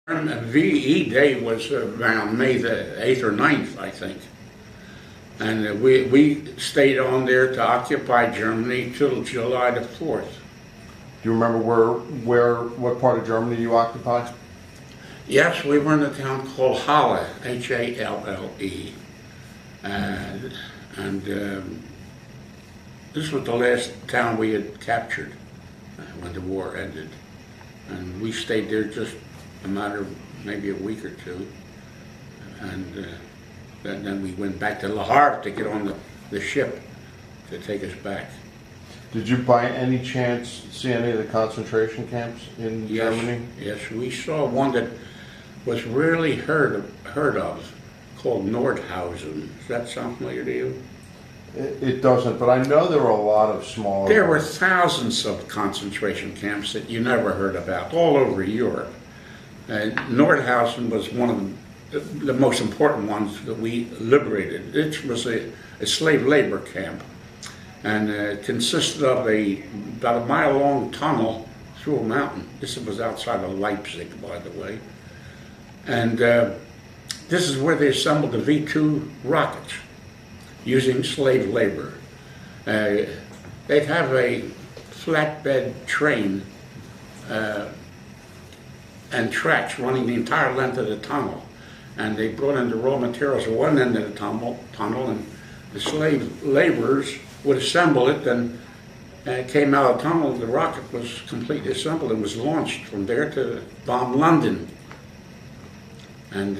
VE Day was around May the 8th or 9th, I think. And we stayed on there to occupy Germany till July the 4th. Do you remember what part of Germany you occupied? Yes, we were in a town called Halle, H-A-L-L-E. And this was the last town we had captured when the war ended. And we stayed there just a matter of maybe a week or two. And then we went back to Le Havre to get on the ship to take us back. Did you by any chance see any of the concentration camps in Germany? Yes, we saw one that was rarely heard of, called Nordhausen. Does that sound familiar to you? It doesn't, but I know there were a lot of smaller... There were thousands of concentration camps that you never heard about all over Europe. Nordhausen was one of the most important ones that we liberated. It was a slave labor camp, and it consisted of about a mile-long tunnel through a mountain. This was outside of Leipzig, by the way. And this is where they assembled the V-2 rockets using slave labor. They'd have a flatbed train and tracks running the entire length of the tunnel. And they brought in the raw materials at one end of the tunnel, and the slave laborers would assemble it, and it came out of the tunnel. The rocket was completely assembled and was launched from there to bomb London. And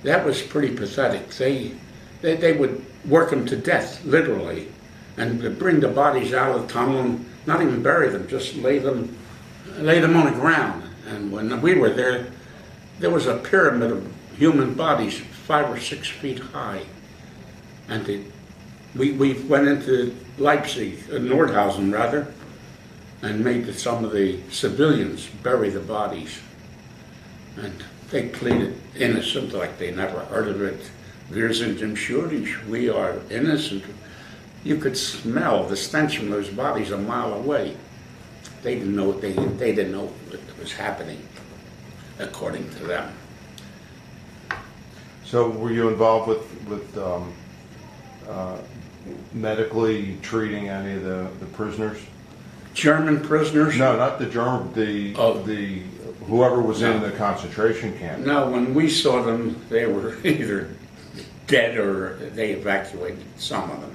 that was pretty pathetic. They would work them to death, literally, and bring the bodies out of the tunnel and not even bury them, just lay them on the ground. And when we were there, there was a pyramid of human bodies 5 or 6 feet high. And we went into Leipzig, Nordhausen rather, and made some of the civilians bury the bodies. And they pleaded innocent, like they never heard of it. Wir sind unschuldig, we are innocent. You could smell the stench from those bodies a mile away. They didn't know what was happening, according to them. So were you involved with medically treating any of the prisoners? German prisoners? No, not the German. The whoever was in the concentration camp. No, when we saw them, they were either dead or they evacuated some of them.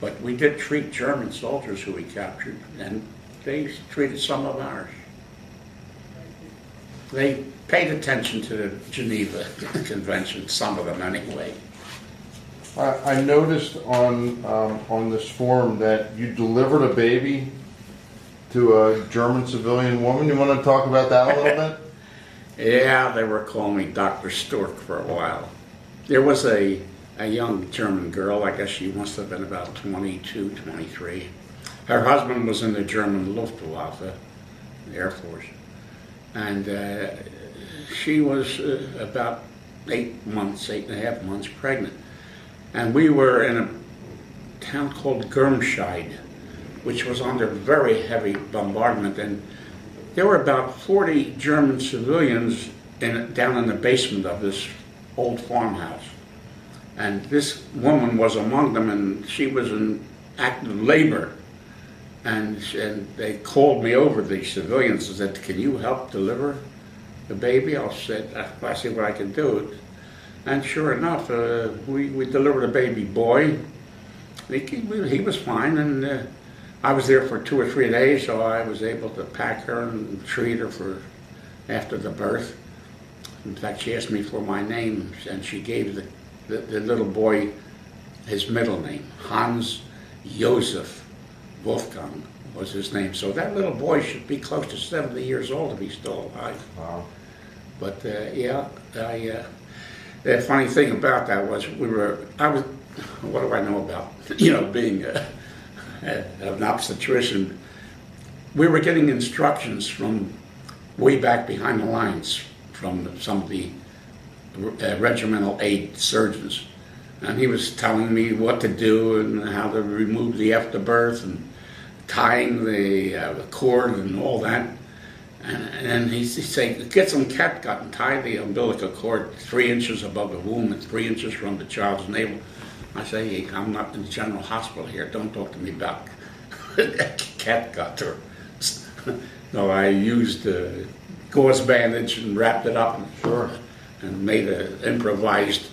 But we did treat German soldiers who we captured, and they treated some of ours. They paid attention to the Geneva Convention, some of them anyway. I noticed on this form that you delivered a baby to a German civilian woman. You want to talk about that a little bit? Yeah, they were calling me Dr. Stork for a while. There was a young German girl, I guess she must have been about 22, 23. Her husband was in the German Luftwaffe, the Air Force. And she was about 8.5 months pregnant. And we were in a town called Germscheid, which was under very heavy bombardment. And there were about 40 German civilians down in the basement of this old farmhouse. And this woman was among them, and she was in active labor. And they called me over, the civilians, and said, "Can you help deliver the baby?" I see what I can do. And sure enough, we delivered a baby boy. He was fine, and I was there for 2 or 3 days, so I was able to pack her and treat her for after the birth. In fact, she asked me for my name, and she gave the little boy his middle name. Hans Josef Wolfgang was his name. So that little boy should be close to 70 years old if he's still alive. Wow. But the funny thing about that was what do I know about, being an obstetrician? We were getting instructions from way back behind the lines from some of the regimental aide surgeons. And he was telling me what to do and how to remove the afterbirth and tying the cord and all that. And he'd say, get some catgut and tie the umbilical cord 3 inches above the womb and 3 inches from the child's navel. I say, hey, I'm not in the general hospital here. Don't talk to me about catgut. Or no, I used a gauze bandage and wrapped it up and made an improvised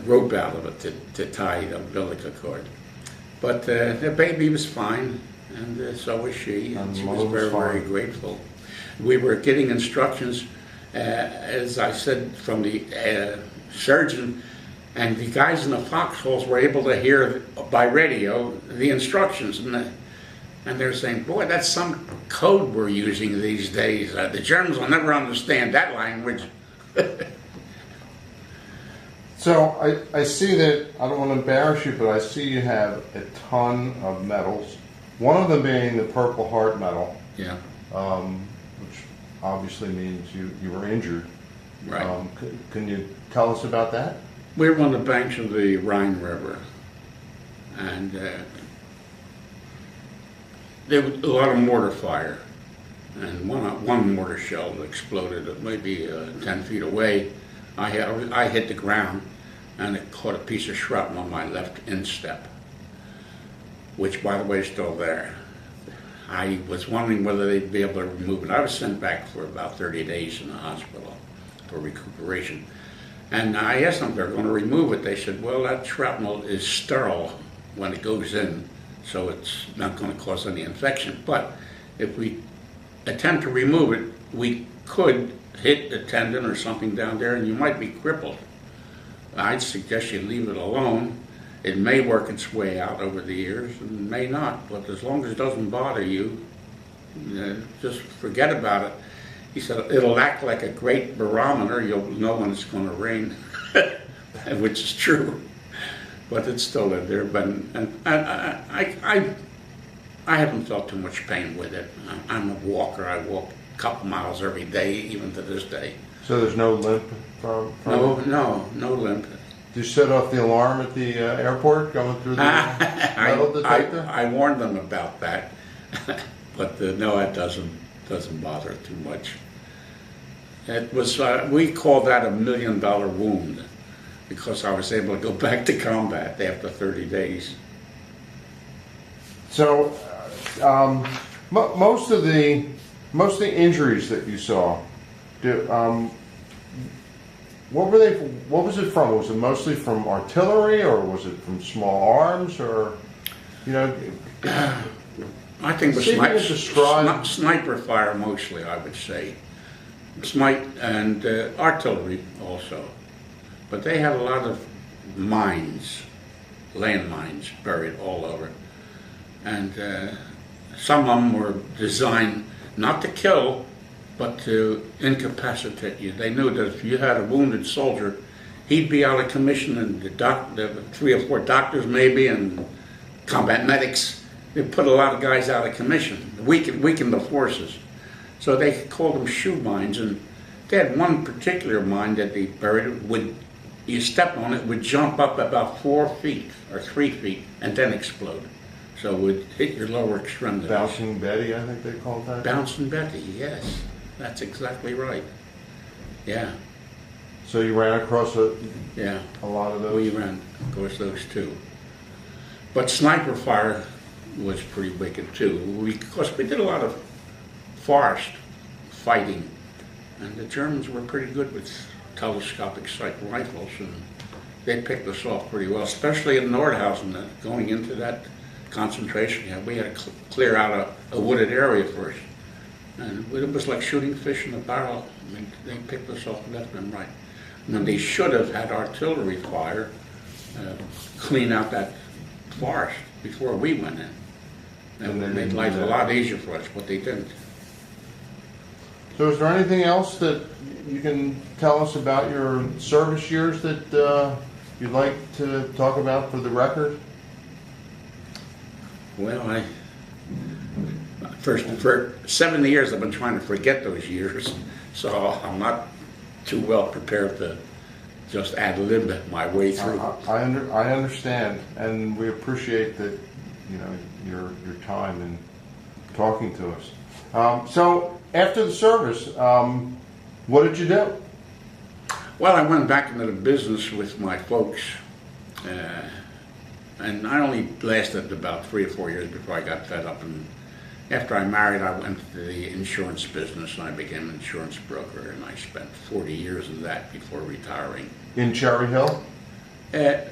rope out of it to tie the umbilical cord. But the baby was fine, and so was she, and she was very, very grateful. We were getting instructions, as I said, from the surgeon, and the guys in the foxholes were able to hear by radio the instructions, and they're saying, boy, that's some code we're using these days. The Germans will never understand that language. So I see that, I don't want to embarrass you, but I see you have a ton of medals. One of them being the Purple Heart medal. Yeah. Which obviously means you were injured. Right. Can you tell us about that? We were on the banks of the Rhine River, and there was a lot of mortar fire, and one mortar shell exploded maybe 10 feet away. I hit the ground, and it caught a piece of shrapnel on my left instep, which, by the way, is still there. I was wondering whether they'd be able to remove it. I was sent back for about 30 days in the hospital for recuperation. And I asked them if they're going to remove it. They said, well, that shrapnel is sterile when it goes in, so it's not going to cause any infection. But if we attempt to remove it, we could hit a tendon or something down there, and you might be crippled. I'd suggest you leave it alone. It may work its way out over the years, and may not. But as long as it doesn't bother you, just forget about it. He said, it'll act like a great barometer. You'll know when it's going to rain, which is true. But it's still there. But I haven't felt too much pain with it. I'm a walker. I walk a couple miles every day, even to this day. So there's no limp from No limp. Did you set off the alarm at the airport going through the metal detector? I warned them about that. But no, it doesn't bother too much. It was we call that $1 million wound, because I was able to go back to combat after 30 days. So most of the injuries that you saw, what were they? What was it from? Was it mostly from artillery, or was it from small arms, or I think it was sniper fire mostly, I would say. And artillery also. But they had a lot of mines, landmines buried all over. And some of them were designed not to kill, but to incapacitate you. They knew that if you had a wounded soldier, he'd be out of commission, and the 3 or 4 doctors maybe, and combat medics, they put a lot of guys out of commission, weaken the forces. So they called them shoe mines, and they had one particular mine that they buried. You step on it, would jump up about 4 feet or 3 feet, and then explode. So it would hit your lower extremities. Bouncing Betty, I think they called that. Bouncing Betty, yes, that's exactly right. Yeah. So you ran across a lot of those. We ran across those too. But sniper fire was pretty wicked too. Because we did a lot of forest fighting, and the Germans were pretty good with telescopic sight rifles, and they picked us off pretty well, especially in Nordhausen, going into that concentration camp. We had to clear out a wooded area first, and it was like shooting fish in a barrel. I mean, they picked us off left and right. When they should have had artillery fire clean out that forest before we went in. And it made life a lot easier for us, but they didn't. So is there anything else that you can tell us about your service years that you'd like to talk about for the record? Well, for 70 years I've been trying to forget those years, so I'm not too well prepared to just ad-lib my way through. I understand, and we appreciate that, your time in talking to us. So after the service, what did you do? Well, I went back into the business with my folks, and I only lasted about 3 or 4 years before I got fed up. And after I married, I went to the insurance business, and I became an insurance broker, and I spent 40 years in that before retiring. In Cherry Hill?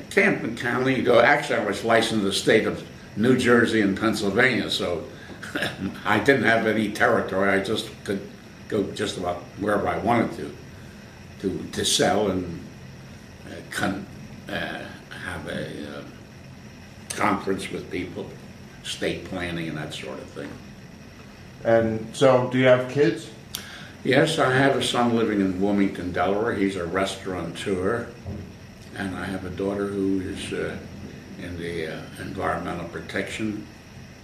Camden County, though actually I was licensed in the state of New Jersey and Pennsylvania, so I didn't have any territory. I just could go just about wherever I wanted to sell and have a conference with people, estate planning and that sort of thing. And so, do you have kids? Yes, I have a son living in Wilmington, Delaware. He's a restaurateur. And I have a daughter who is in the environmental protection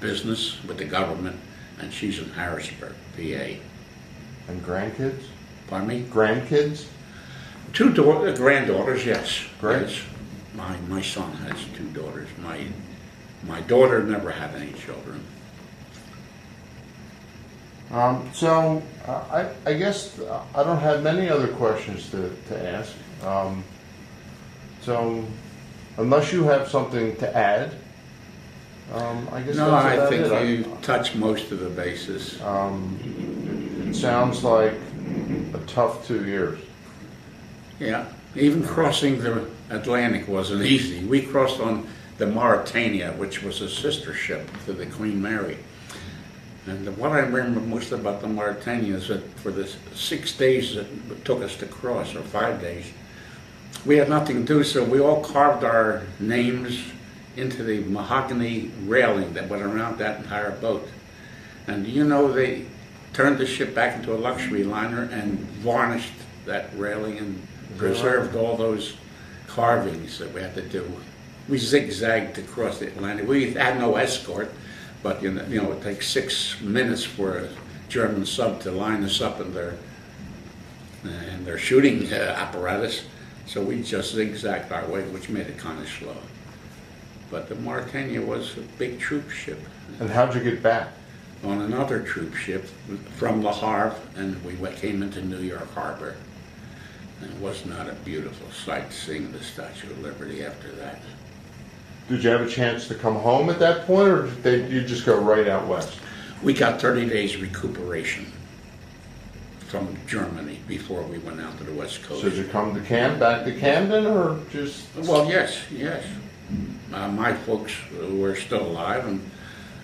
business with the government, and she's in Harrisburg, PA. And grandkids? Pardon me? Grandkids? 2 granddaughters, yes. Great. Yes. My son has 2 daughters. My daughter never had any children. I guess I don't have many other questions to ask. So, unless you have something to add, I guess No, that's I about think it. you touched most of the bases. It sounds like a tough 2 years. Yeah, even crossing the Atlantic wasn't easy. We crossed on the Mauritania, which was a sister ship to the Queen Mary. And what I remember most about the Mauritania is that for the 6 days that it took us to cross, or 5 days, we had nothing to do, so we all carved our names into the mahogany railing that went around that entire boat. And you know, they turned the ship back into a luxury liner and varnished that railing and preserved all those carvings that we had to do. We zigzagged to cross the Atlantic. We had no escort, but you know, it takes 6 minutes for a German sub to line us up in their shooting apparatus. So we just zigzagged our way, which made it kind of slow. But the Mauritania was a big troop ship. And how'd you get back? On another troop ship from Le Havre, and we came into New York Harbor. And it was not a beautiful sight seeing the Statue of Liberty after that. Did you have a chance to come home at that point, or did you just go right out west? We got 30 days recuperation from Germany before we went out to the West Coast. So did you come to back to Camden, or just? Well, yes. My folks were still alive,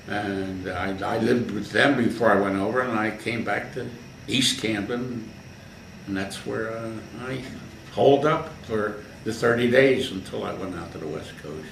and I lived with them before I went over, and I came back to East Camden, and that's where I holed up for the 30 days until I went out to the West Coast.